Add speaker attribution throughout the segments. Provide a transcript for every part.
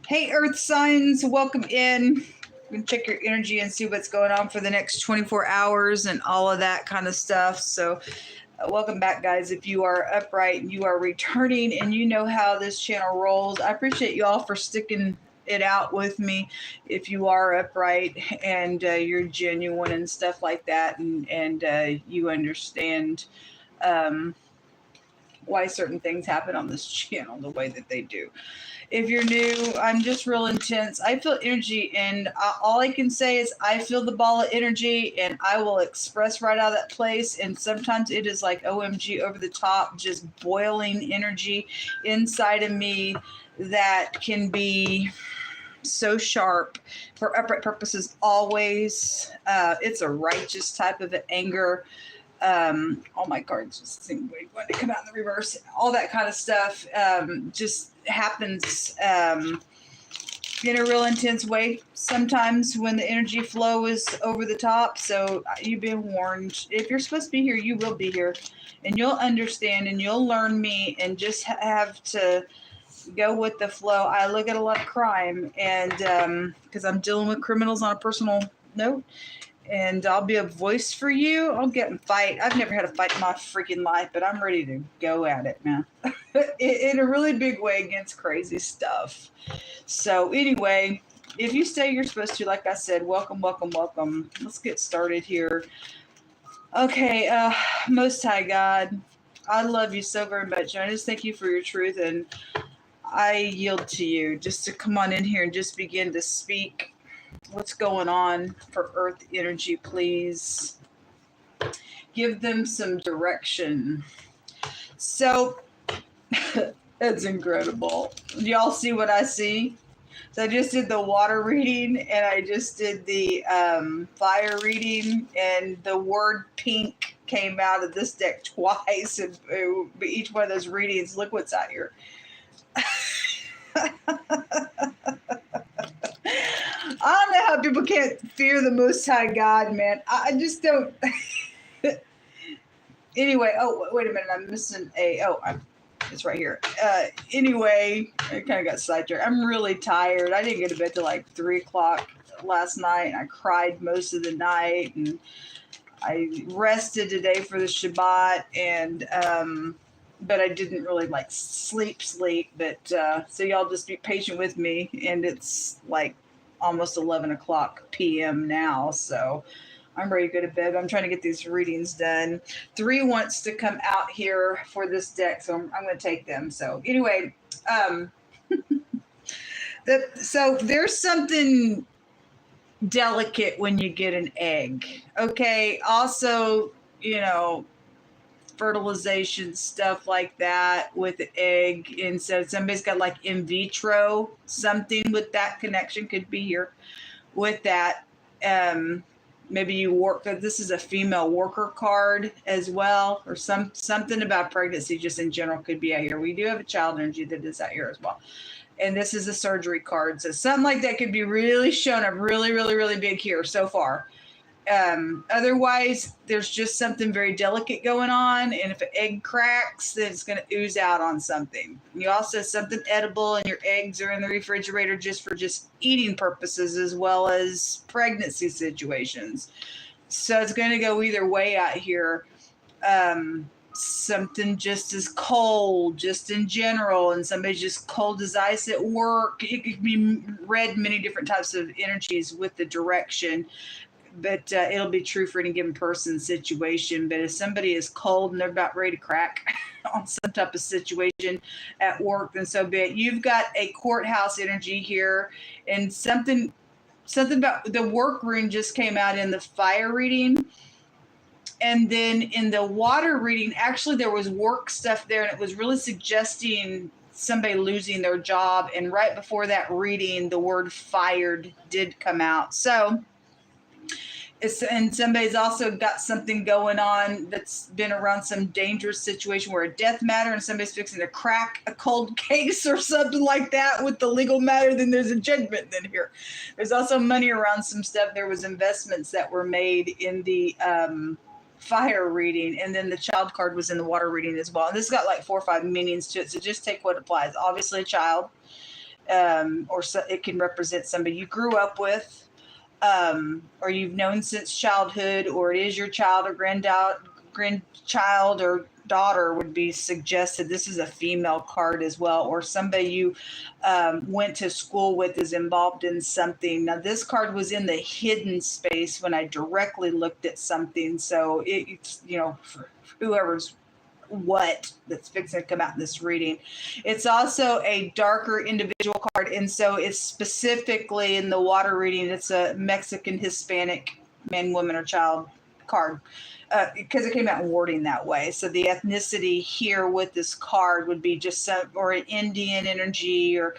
Speaker 1: Hey, Earth signs, welcome in. You can check your energy and see what's going on for the next 24 hours and all of that kind of stuff. So, welcome back, guys. If you are upright and you are returning and you know how this channel rolls, I appreciate you all for sticking it out with me. If you are upright and you're genuine and stuff like that, and you understand why certain things happen on this channel the way that they do. If you're new, I'm just real intense. I feel energy, and all I can say is I feel the ball of energy, and I will express right out of that place. And sometimes it is like OMG, over the top, just boiling energy inside of me that can be so sharp for upright purposes always. It's a righteous type of anger. All my cards just seem way to come out in the reverse. All that kind of stuff just happens in a real intense way sometimes when the energy flow is over the top. So you've been warned. If you're supposed to be here, you will be here, and you'll understand, and you'll learn me, and just have to go with the flow. I look at a lot of crime, and because I'm dealing with criminals on a personal note, and I'll be a voice for you. I'll get and fight. I've never had a fight in my freaking life, but I'm ready to go at it, man. In a really big way against crazy stuff. So anyway, if you stay, you're supposed to. Like I said, welcome, welcome, welcome. Let's get started here. Okay, Most High God, I love you so very much. I just thank you for your truth, and I yield to you just to come on in here and just begin to speak what's going on for Earth energy, please. Give them some direction. So, that's incredible. Y'all see what I see? So I just did the water reading, and I just did the fire reading, and the word pink came out of this deck twice, and each one of those readings, look what's out here. I don't know how people can't fear the Most High God, man. I just don't. Anyway, oh, wait a minute. I'm missing a. Oh, it's right here. Anyway, I kind of got sidetracked. I'm really tired. I didn't get to bed till like 3 o'clock last night. I cried most of the night, and I rested today for the Shabbat, and but I didn't really like sleep. But so y'all just be patient with me, and it's like almost 11 o'clock p.m. now, so I'm ready to go to bed. I'm trying to get these readings done. 3 wants to come out here for this deck, so I'm going to take them. So anyway, so there's something delicate when you get an egg. Okay, also, you know, fertilization stuff like that with the egg, and so somebody's got like in vitro something with that connection, could be here with that. Maybe you work, this is a female worker card as well, or something about pregnancy just in general could be out here. We do have a child energy that is out here as well, and this is a surgery card, so something like that could be really shown up really, really, really big here so far. Otherwise, there's just something very delicate going on, and if an egg cracks, then it's going to ooze out on something. You also have something edible, and your eggs are in the refrigerator just for eating purposes as well as pregnancy situations. So it's going to go either way out here. Something just as cold, just in general, and somebody's just cold as ice at work. It could be read many different types of energies with the direction. But it'll be true for any given person situation. But if somebody is cold and they're about ready to crack on some type of situation at work, then so be it. You've got a courthouse energy here, and something about the work room just came out in the fire reading. And then in the water reading, actually there was work stuff there, and it was really suggesting somebody losing their job. And right before that reading, the word fired did come out. So and somebody's also got something going on that's been around some dangerous situation where a death matter, and somebody's fixing to crack a cold case or something like that with the legal matter. Then there's a judgment then here. There's also money around some stuff. There was investments that were made in the fire reading, and then the child card was in the water reading as well. And this got like 4 or 5 meanings to it, so just take what applies. Obviously a child. or so it can represent somebody you grew up with, or you've known since childhood, or it is your child or grandchild or daughter would be suggested. This is a female card as well, or somebody you went to school with is involved in something. Now, this card was in the hidden space when I directly looked at something. So it's, for whoever's what that's fixing to come out in this reading. It's also a darker individual card, and so it's specifically in the water reading, it's a Mexican Hispanic man, woman, or child card, because it came out in wording that way. So the ethnicity here with this card would be just or an Indian energy, or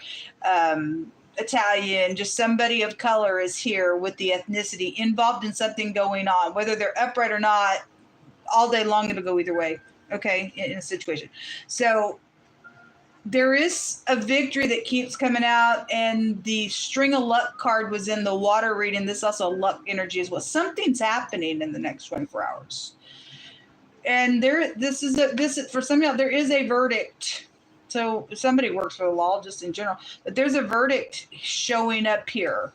Speaker 1: Italian, just somebody of color is here with the ethnicity involved in something going on, whether they're upright or not. All day long, it'll go either way. Okay, in a situation. So there is a victory that keeps coming out, and the string of luck card was in the water reading. This also luck energy as well. Something's happening in the next 24 hours. And this is for some of y'all, there is a verdict. So somebody works for the law just in general, but there's a verdict showing up here.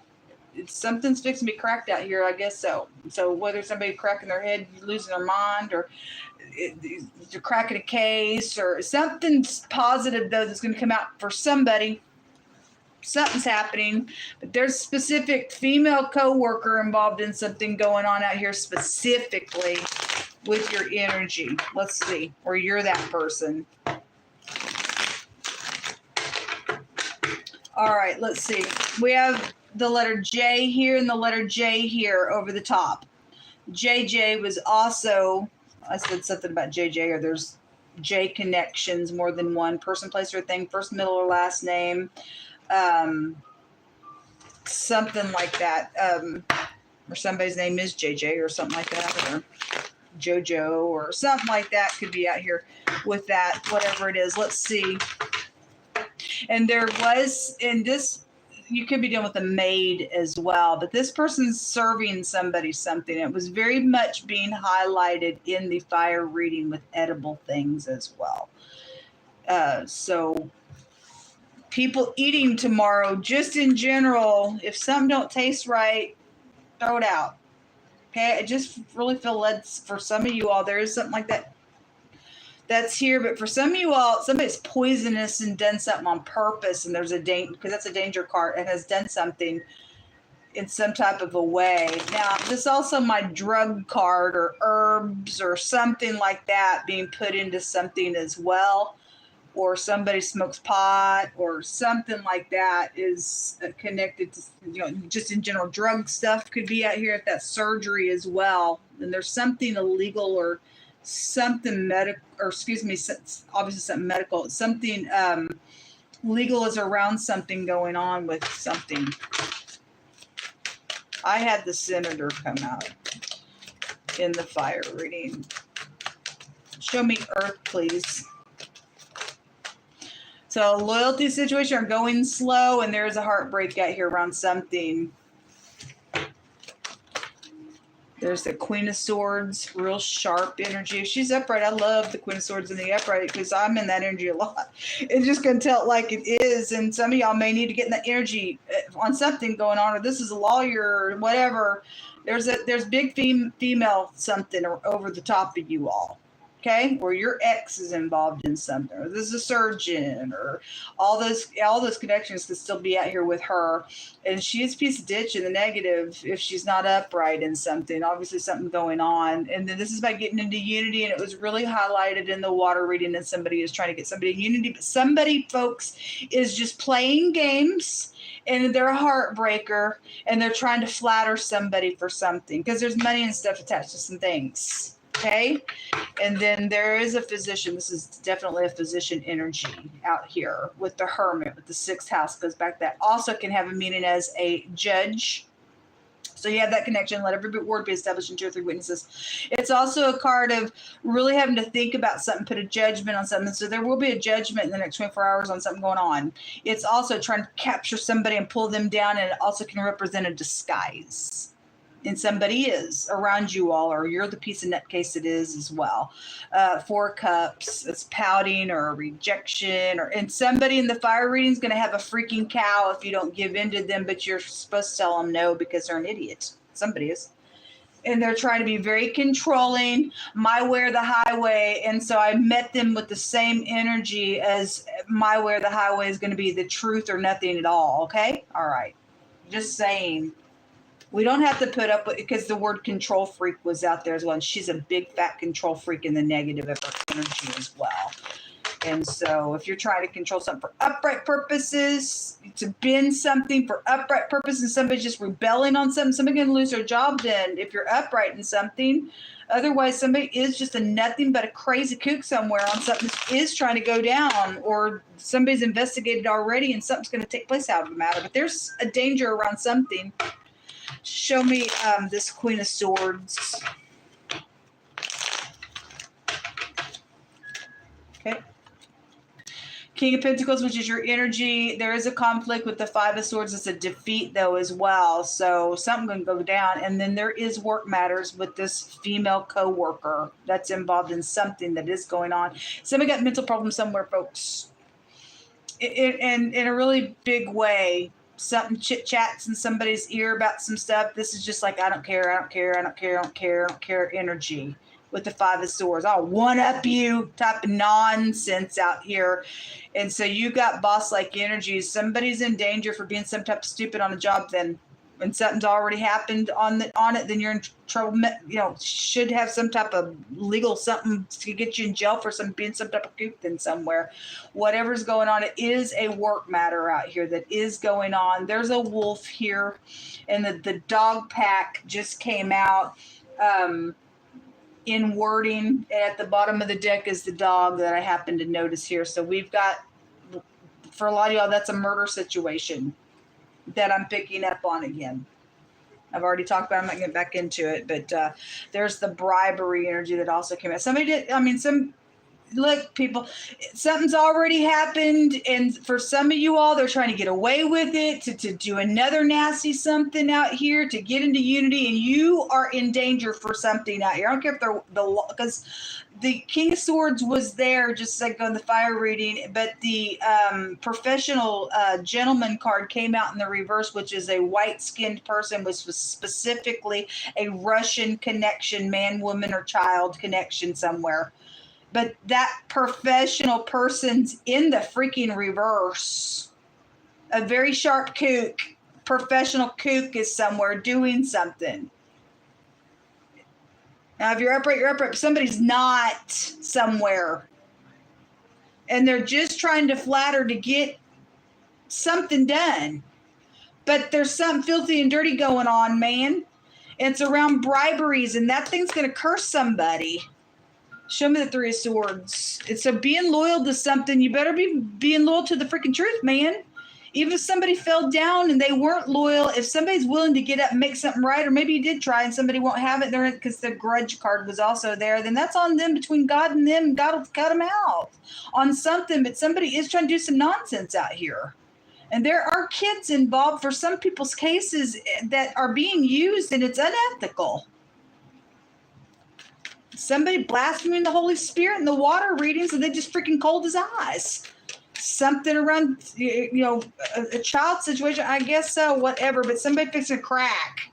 Speaker 1: Something's fixing to be cracked out here, I guess so. So whether somebody cracking their head, losing their mind, or you're cracking a case, or something's positive though that's going to come out for somebody. Something's happening, but there's specific female co-worker involved in something going on out here specifically with your energy. Let's see, or you're that person. All right, let's see. We have the letter J here and the letter J here over the top. JJ was also, I said something about JJ, or there's J connections, more than one person, place, or thing, first, middle, or last name, something like that, or somebody's name is JJ or something like that, or JoJo or something like that could be out here with that, whatever it is. Let's see. And there was, in this, you could be dealing with a maid as well, but this person's serving somebody something. It was very much being highlighted in the fire reading with edible things as well. So people eating tomorrow, just in general, if something don't taste right, throw it out. Okay, I just really feel led for some of you all, there is something like that that's here, but for some of you all, somebody's poisonous and done something on purpose, and there's a danger, because that's a danger card, and has done something in some type of a way. Now, this also my drug card, or herbs or something like that being put into something as well, or somebody smokes pot or something like that is connected to, just in general, drug stuff could be out here, if that's surgery as well. And there's something illegal or something medical, or excuse me, obviously something medical, something legal is around something going on with something. I had the senator come out in the fire reading. Show me earth, please. So loyalty situation are going slow, and there is a heartbreak out here around something. There's the Queen of Swords, real sharp energy. If she's upright, I love the Queen of Swords in the upright, because I'm in that energy a lot. It's just going to tell it like it is, and some of y'all may need to get in that energy on something going on, or this is a lawyer or whatever. There's big female something over the top of you all. Okay, or your ex is involved in something, or this is a surgeon, or all those connections could still be out here with her, and she's a piece of ditch in the negative if she's not upright in something. Obviously, something going on, and then this is about getting into unity, and it was really highlighted in the water reading that somebody is trying to get somebody in unity, but somebody, folks, is just playing games, and they're a heartbreaker, and they're trying to flatter somebody for something because there's money and stuff attached to some things. Okay, and then there is a physician. This is definitely a physician energy out here with the Hermit, with the 6th house goes back. That also can have a meaning as a judge. So you have that connection. Let every word be established in 2 or 3 witnesses. It's also a card of really having to think about something, put a judgment on something. So there will be a judgment in the next 24 hours on something going on. It's also trying to capture somebody and pull them down, and it also can represent a disguise And somebody is around you all, or you're the piece of nutcase it is as well. 4 cups, it's pouting or rejection, and somebody in the fire reading is going to have a freaking cow if you don't give in to them, but you're supposed to tell them no because they're an idiot. Somebody is. And they're trying to be very controlling, my way or the highway. And so I met them with the same energy as my way or the highway is going to be the truth or nothing at all. Okay? All right. Just saying. We don't have to put up with, because the word control freak was out there as well. And she's a big fat control freak in the negative of her energy as well. And so if you're trying to control something for upright purposes, to bend something for upright purposes, and somebody's just rebelling on something, somebody's going to lose their job then if you're upright in something. Otherwise, somebody is just a nothing but a crazy kook somewhere on something that is trying to go down, or somebody's investigated already and something's going to take place out of the matter. But there's a danger around something. Show me this Queen of Swords. Okay. King of Pentacles, which is your energy. There is a conflict with the Five of Swords. It's a defeat, though, as well. So something going to go down. And then there is work matters with this female co-worker that's involved in something that is going on. Somebody got mental problems somewhere, folks. In a really big way. Something chit-chats in somebody's ear about some stuff. This is just like, I don't care, I don't care, I don't care, I don't care, I don't care energy with the Five of Swords. I'll one-up you type of nonsense out here. And so you got boss-like energies. Somebody's in danger for being some type of stupid on a job then. When something's already happened on it, then you're in trouble. You know, should have some type of legal something to get you in jail for being some type of kook then somewhere. Whatever's going on, it is a work matter out here that is going on. There's a wolf here, and the dog pack just came out in wording. At the bottom of the deck is the dog that I happen to notice here. So we've got, for a lot of y'all, that's a murder situation that I'm picking up on again. I've already talked about it. I'm not going to get back into it, but there's the bribery energy that also came out. Look, people, something's already happened, and for some of you all, they're trying to get away with it, to do another nasty something out here, to get into unity, and you are in danger for something out here. I don't care if they're because the King of Swords was there, just like on the fire reading, but the professional gentleman card came out in the reverse, which is a white-skinned person, which was specifically a Russian connection, man, woman, or child connection somewhere. But that professional person's in the freaking reverse. A very sharp kook, professional kook is somewhere doing something. Now, if you're upright, you're upright. Somebody's not somewhere. And they're just trying to flatter to get something done. But there's something filthy and dirty going on, man. And it's around briberies, and that thing's going to curse somebody. Show me the Three of Swords. It's so being loyal to something, you better be being loyal to the freaking truth, man. Even if somebody fell down and they weren't loyal, if somebody's willing to get up and make something right, or maybe you did try and somebody won't have it there because the grudge card was also there, then that's on them, between God and them. God will cut them out on something, but somebody is trying to do some nonsense out here. And there are kids involved for some people's cases that are being used, and it's unethical. Somebody blaspheming the Holy Spirit in the water readings, and they just freaking cold as ice. Something around, a child situation, I guess so, whatever. But somebody fixing a crack.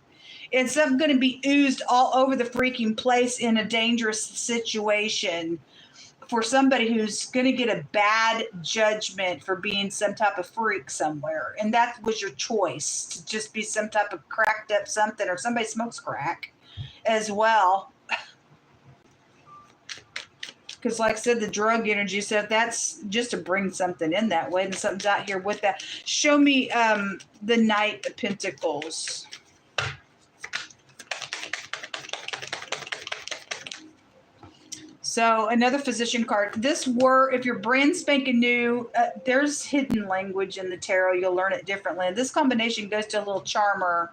Speaker 1: And something going to be oozed all over the freaking place in a dangerous situation for somebody who's going to get a bad judgment for being some type of freak somewhere. And that was your choice, to just be some type of cracked up something, or somebody smokes crack as well. Because like I said, the drug energy, so that's just to bring something in that way, and something's out here with that. Show me the Knight of Pentacles. So another Physician card. This word, if you're brand spanking new, there's hidden language in the tarot. You'll learn it differently. And this combination goes to a little charmer.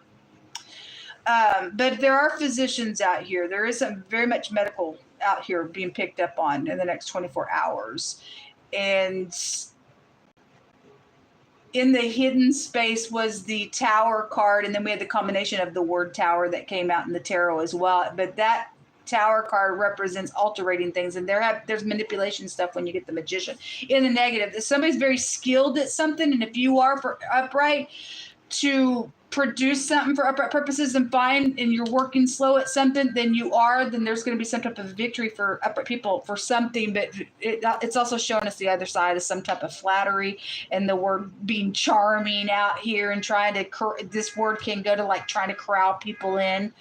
Speaker 1: But there are physicians out here. There is some very much medical out here being picked up on in the next 24 hours. And in the hidden space was the Tower card, and then we had the combination of the word Tower that came out in the tarot as well. But that Tower card represents altering things, and there's manipulation stuff when you get the Magician. In the negative, if somebody's very skilled at something, and if you are for upright to produce something for upright purposes and fine, and you're working slow at something, then there's going to be some type of victory for upright people for something. But it's also showing us the other side of some type of flattery, and the word being charming out here, and trying to, this word can go to like trying to corral people in,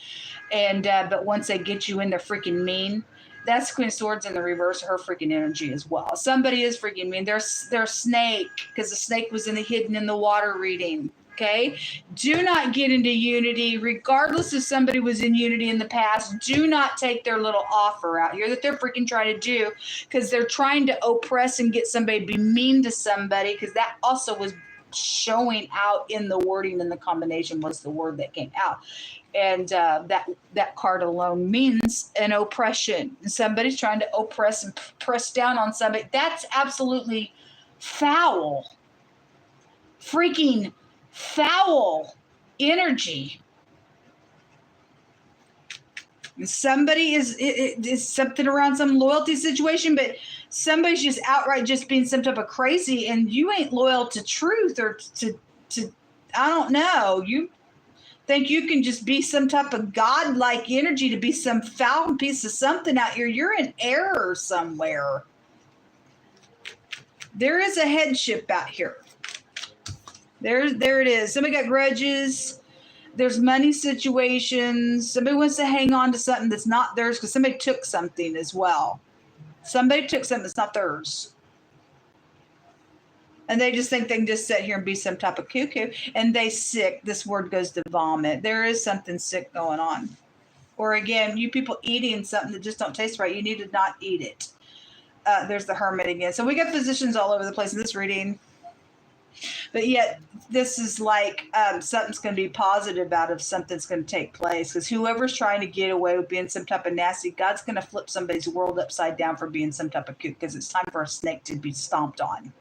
Speaker 1: and but once they get you in, they're freaking mean. That's Queen of Swords in the reverse, her freaking energy as well. Somebody is freaking mean. They're snake, because the snake was hidden in the water reading. Okay, do not get into unity, regardless if somebody was in unity in the past. Do not take their little offer out here that they're freaking trying to do, because they're trying to oppress and get somebody to be mean to somebody, because that also was showing out in the wording, and the combination was the word that came out. And that card alone means an oppression. Somebody's trying to oppress and press down on somebody. That's absolutely foul. Freaking foul energy. Somebody is something around some loyalty situation, but somebody's just outright just being some type of crazy, and you ain't loyal to truth or to I don't know. You think you can just be some type of godlike energy to be some foul piece of something out here. You're in error somewhere. There is a headship out here. There it is. Somebody got grudges. There's money situations. Somebody wants to hang on to something that's not theirs because somebody took something as well. Somebody took something that's not theirs. And they just think they can just sit here and be some type of cuckoo. And they sick. This word goes to vomit. There is something sick going on. Or again, you people eating something that just don't taste right. You need to not eat it. There's the Hermit again. So we got positions all over the place in this reading. But yet, this is like something's going to be positive out of something's going to take place. Because whoever's trying to get away with being some type of nasty, God's going to flip somebody's world upside down for being some type of kook. Because it's time for a snake to be stomped on.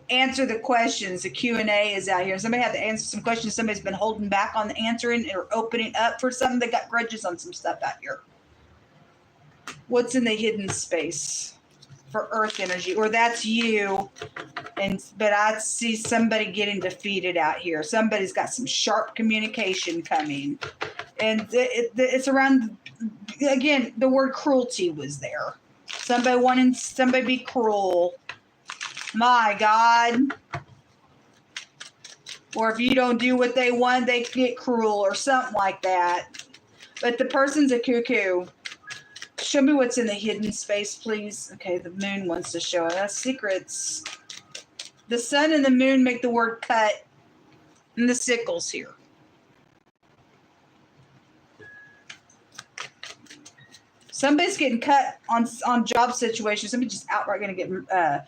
Speaker 1: Answer the questions. The Q&A is out here. Somebody had to answer some questions. Somebody's been holding back on the answering or opening up for something. They got grudges on some stuff out here. What's in the hidden space for earth energy? Or that's you. But I see somebody getting defeated out here. Somebody's got some sharp communication coming. And it's around, again, the word cruelty was there. Somebody wanting somebody to be cruel. My God. Or if you don't do what they want, they get cruel or something like that. But the person's a cuckoo. Show me what's in the hidden space, please. Okay, the moon wants to show us secrets. The sun and the moon make the word cut. And the sickles here. Somebody's getting cut on job situations. Somebody's just outright going to get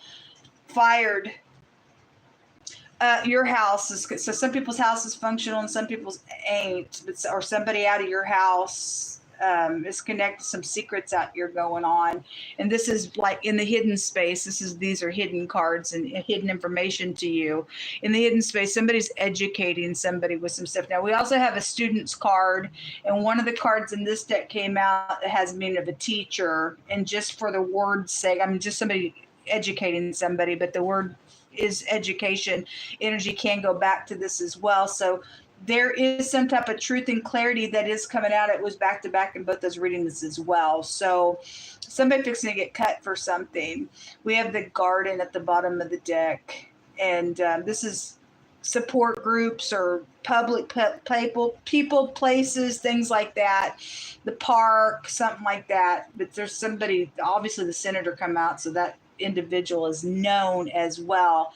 Speaker 1: fired. Your house is, so some people's house is functional and some people's ain't. Or somebody out of your house is connected to some secrets out here going on. And this is like in the hidden space. These are hidden cards and hidden information to you. In the hidden space, somebody's educating somebody with some stuff. Now, we also have a student's card. And one of the cards in this deck came out that has the meaning of a teacher. And just for the word's sake, I mean, just somebody educating somebody, but the word is education. Energy can go back to this as well. So there is some type of truth and clarity that is coming out. It was back to back in both those readings as well. So somebody fixing to get cut for something. We have the garden at the bottom of the deck. And this is support groups or public people, places, things like that. The park, something like that. But there's somebody, obviously the senator come out, so that individual is known as well.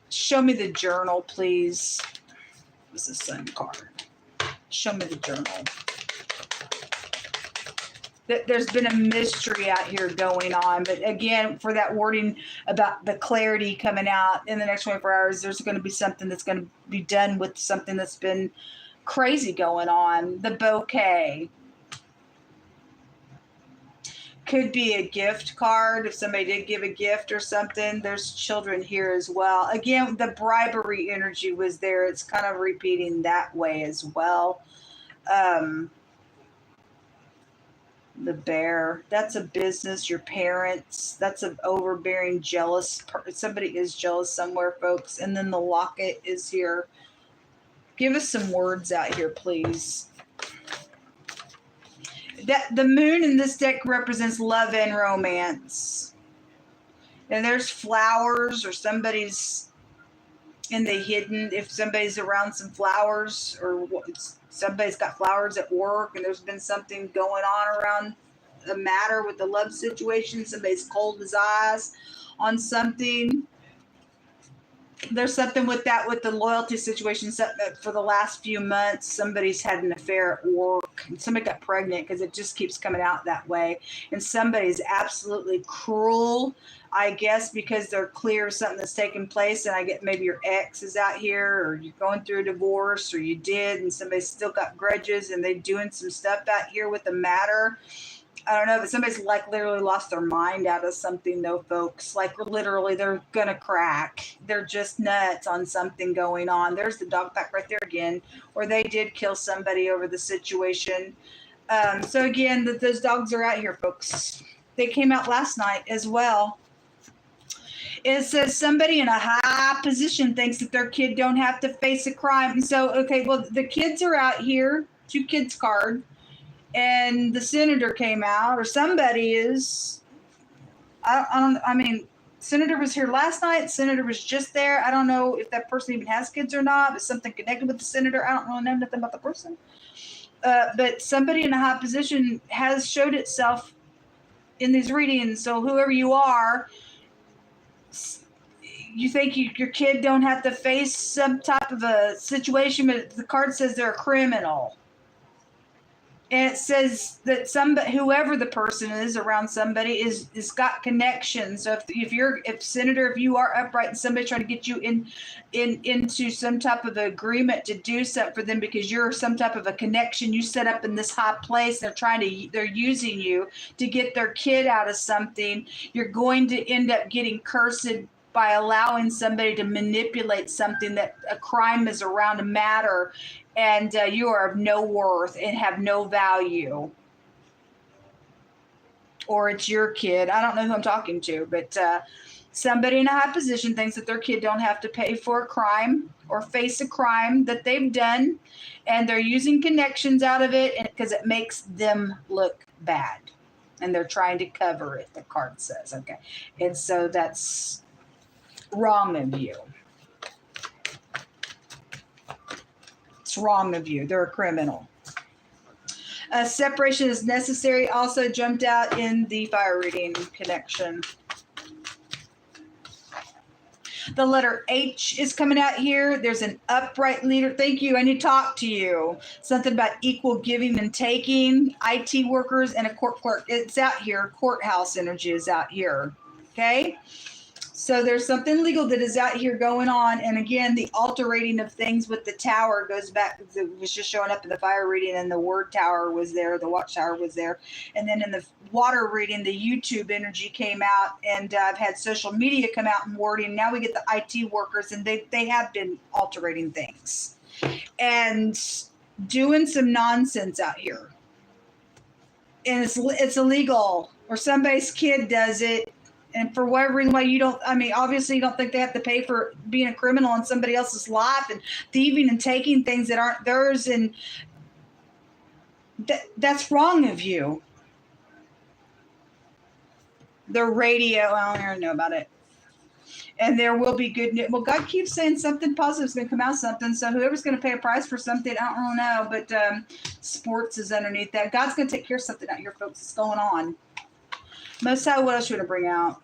Speaker 1: Show me the journal, please. This is the sun card. Show me the journal. There's been a mystery out here going on. But again, for that wording about the clarity coming out in the next 24 hours, there's going to be something that's going to be done with something that's been crazy going on. The bouquet. Could be a gift card if somebody did give a gift or something. There's children here as well. Again, the bribery energy was there. It's kind of repeating that way as well. The bear, that's a business, your parents, that's an overbearing, jealous, somebody is jealous somewhere, folks. And then the locket is here. Give us some words out here, please. That the moon in this deck represents love and romance. And there's flowers, or somebody's in the hidden, if somebody's around some flowers, or somebody's got flowers at work, and there's been something going on around the matter with the love situation. Somebody's cold as ice on something. There's something with that, with the loyalty situation. For the last few months, somebody's had an affair at work, and somebody got pregnant, because it just keeps coming out that way. And somebody's absolutely cruel, I guess, because they're clear of something that's taken place. And I get maybe your ex is out here, or you're going through a divorce, or you did, and somebody's still got grudges, and they're doing some stuff out here with the matter. I don't know, but somebody's like literally lost their mind out of something, though, folks. Like literally, they're gonna crack. They're just nuts on something going on. There's the dog pack right there again, or they did kill somebody over the situation. So again, those dogs are out here, folks. They came out last night as well. It says somebody in a high position thinks that their kid don't have to face a crime. And so, okay, well, the kids are out here. 2 kids card. And the senator came out, or somebody is. I mean, senator was here last night. Senator was just there. I don't know if that person even has kids or not, but something connected with the senator. I don't really know nothing about the person. But somebody in a high position has showed itself in these readings. So whoever you are, you think your kid don't have to face some type of a situation, but the card says they're a criminal. And it says that whoever the person is around somebody is got connections. So if you are upright and somebody's trying to get you into some type of agreement to do something for them because you're some type of a connection you set up in this high place, they're using you to get their kid out of something, you're going to end up getting cursed by allowing somebody to manipulate something, that a crime is around a matter, and you are of no worth and have no value. Or it's your kid. I don't know who I'm talking to, but somebody in a high position thinks that their kid don't have to pay for a crime or face a crime that they've done, and they're using connections out of it because it makes them look bad, and they're trying to cover it, the card says. Okay. And so that's wrong of you. It's wrong of you. They're a criminal. Separation is necessary also jumped out in the fire reading connection. The letter H is coming out here. There's an upright leader. Thank you. I need to talk to you. Something about equal giving and taking. IT workers and a court clerk. It's out here. Courthouse energy is out here. Okay. So there's something legal that is out here going on. And again, the alterating of things with the tower goes back. It was just showing up in the fire reading, and the word tower was there. The watchtower was there. And then in the water reading, the YouTube energy came out, and I've had social media come out and wording. Now we get the IT workers, and they have been alterating things and doing some nonsense out here. And it's illegal, or somebody's kid does it. And for whatever reason, obviously you don't think they have to pay for being a criminal in somebody else's life and thieving and taking things that aren't theirs. And that's wrong of you. The radio, I don't know about it. And there will be good news. Well, God keeps saying something positive is going to come out something. So whoever's going to pay a price for something, I don't really know. But sports is underneath that. God's going to take care of something out here, folks. It's going on. Most High, what else should I bring out?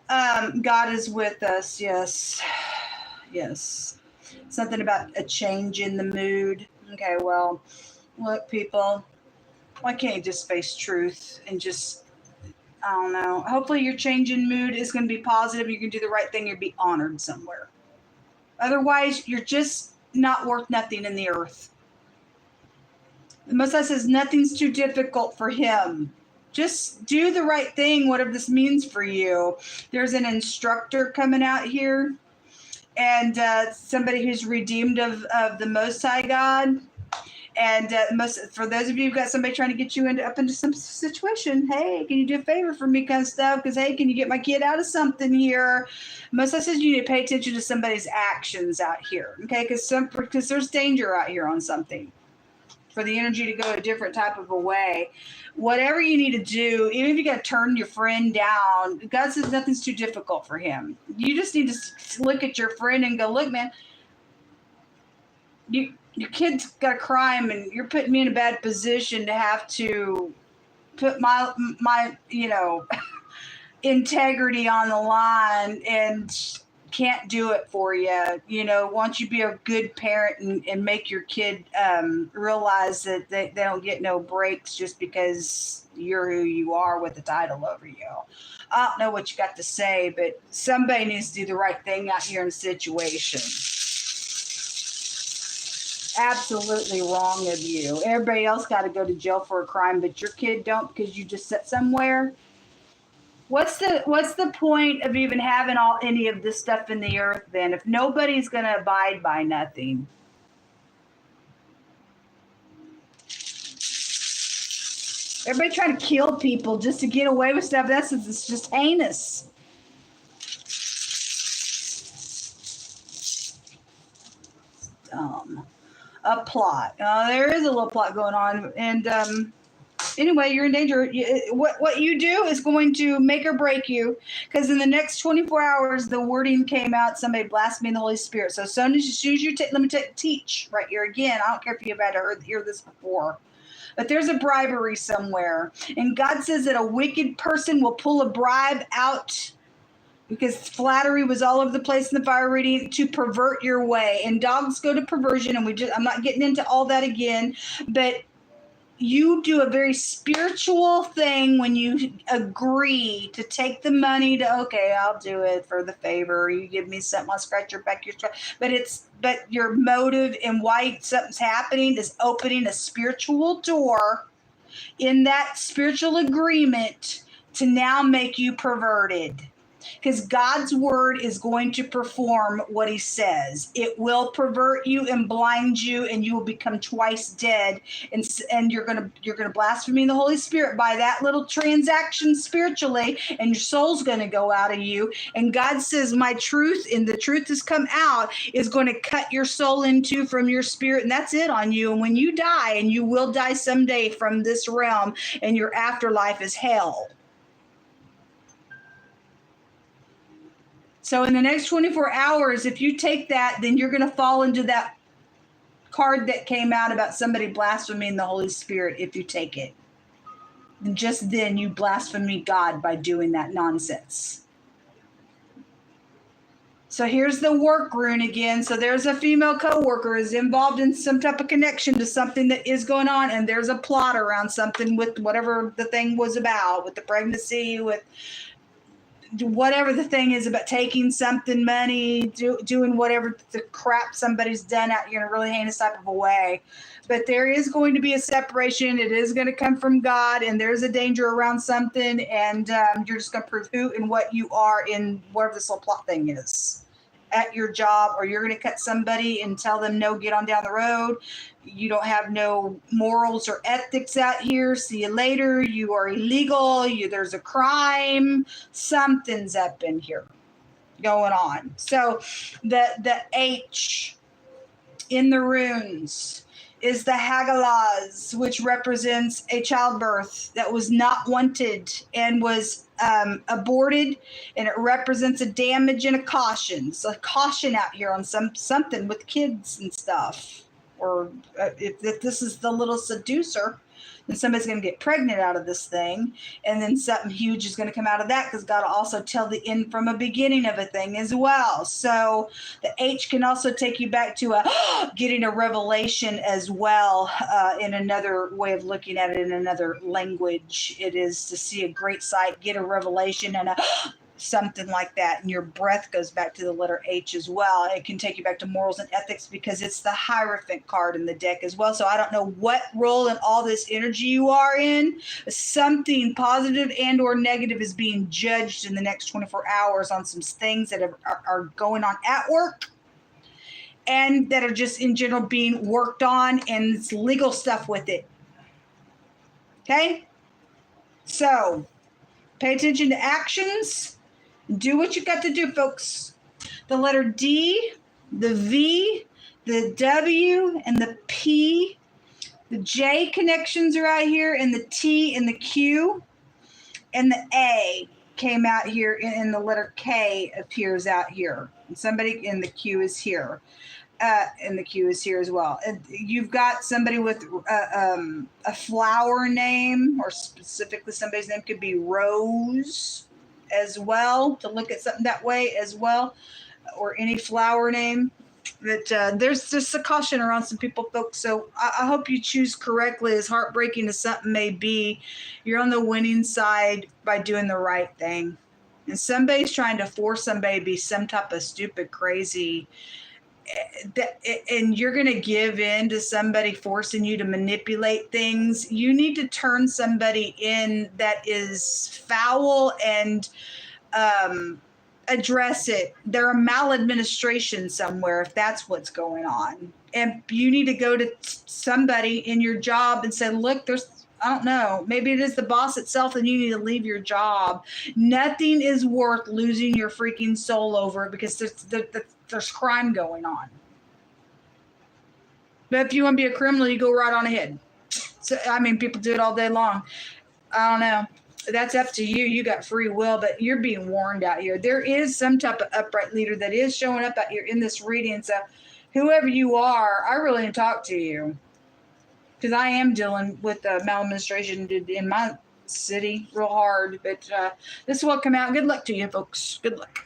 Speaker 1: God is with us. Yes. Yes. Something about a change in the mood. Okay, well, look, people, why can't you just face truth and just, I don't know. Hopefully your change in mood is going to be positive. You can do the right thing. You'll be honored somewhere. Otherwise, you're just not worth nothing in the earth. The Most High says nothing's too difficult for him. Just do the right thing, whatever this means for you. There's an instructor coming out here, and somebody who's redeemed of the Most High God. And for those of you who've got somebody trying to get you up into some situation, hey, can you do a favor for me, kind of stuff? Because hey, can you get my kid out of something here? Most of says you need to pay attention to somebody's actions out here, okay? Because there's danger out here on something. For the energy to go a different type of a way. Whatever you need to do, even if you got to turn your friend down, God says nothing's too difficult for him. You just need to look at your friend and go, look, man, your kid's got a crime and you're putting me in a bad position to have to put my integrity on the line and can't do it for you. Why don't you be a good parent and make your kid realize that they don't get no breaks just because you're who you are with the title over you. I don't know what you got to say, but somebody needs to do the right thing out here in a situation. Absolutely wrong of you. Everybody else got to go to jail for a crime, but your kid don't because you just sat somewhere. What's the point of even having any of this stuff in the earth then if nobody's going to abide by nothing? Everybody trying to kill people just to get away with stuff. It's just heinous. A plot. There is a little plot going on, and anyway, you're in danger. What you do is going to make or break you, because in the next 24 hours, the wording came out, somebody blaspheming the Holy Spirit. So as soon as you teach right here again, I don't care if you've had to hear this before, but there's a bribery somewhere. And God says that a wicked person will pull a bribe out, because flattery was all over the place in the fire reading, to pervert your way. And dogs go to perversion, and I'm not getting into all that again, but you do a very spiritual thing when you agree to take the money to, okay, I'll do it for the favor. You give me something, I'll scratch your back. But your motive and why something's happening is opening a spiritual door in that spiritual agreement to now make you perverted. Because God's word is going to perform what he says. It will pervert you and blind you, and you will become twice dead. And you're gonna blaspheme the Holy Spirit by that little transaction spiritually, and your soul's gonna go out of you. And God says, my truth, and the truth has come out, is going to cut your soul in two from your spirit, and that's it on you. And when you die, and you will die someday from this realm, and your afterlife is hell. So in the next 24 hours, if you take that, then you're going to fall into that card that came out about somebody blaspheming the Holy Spirit if you take it. And just then you blaspheme God by doing that nonsense. So here's the work rune again. So there's a female coworker is involved in some type of connection to something that is going on, and there's a plot around something with whatever the thing was about, with the pregnancy, with whatever the thing is about, taking something, money, doing whatever the crap somebody's done out here in a really heinous type of a way. But there is going to be a separation. It is going to come from God, and there's a danger around something, and you're just going to prove who and what you are in whatever this little plot thing is at your job, or you're going to cut somebody and tell them, no, get on down the road. You don't have no morals or ethics out here. See you later. You are illegal. There's a crime. Something's up in here going on. So the H in the runes is the Hagalaz, which represents a childbirth that was not wanted and was aborted, and it represents a damage and a caution. So a caution out here on something with kids and stuff. Or if this is the little seducer, then somebody's going to get pregnant out of this thing, and then something huge is going to come out of that, because God will also tell the end from a beginning of a thing as well. So the H can also take you back to getting a revelation as well, in another way of looking at it, in another language. It is to see a great sight, get a revelation, and something like that. And your breath goes back to the letter H as well. It can take you back to morals and ethics because it's the Hierophant card in the deck as well. So I don't know what role in all this energy you are in. Something positive and or negative is being judged in the next 24 hours on some things that are going on at work and that are just in general being worked on, and it's legal stuff with it. Okay? So pay attention to actions. Do what you got to do, folks. The letter D, the V, the W, and the P. The J connections are out here, and the T and the Q. And the A came out here, and the letter K appears out here. And somebody in the Q is here. And the Q is here as well. And you've got somebody with a flower name, or specifically somebody's name could be Rose as well, to look at something that way as well, or any flower name. That there's just a caution around some people, folks. So I hope you choose correctly, as heartbreaking as something may be. You're on the winning side by doing the right thing. And somebody's trying to force somebody to be some type of stupid, crazy, and you're going to give in to somebody forcing you to manipulate things. You need to turn somebody in that is foul and address it. They're a maladministration somewhere if that's what's going on. And you need to go to somebody in your job and say, look, I don't know, maybe it is the boss itself and you need to leave your job. Nothing is worth losing your freaking soul over because there's crime going on. But if you want to be a criminal, you go right on ahead. So, I mean, people do it all day long. I don't know. That's up to you. You got free will, but you're being warned out here. There is some type of upright leader that is showing up out here in this reading. So whoever you are, I really want to talk to you, because I am dealing with maladministration in my city real hard. But this will come out. Good luck to you, folks. Good luck.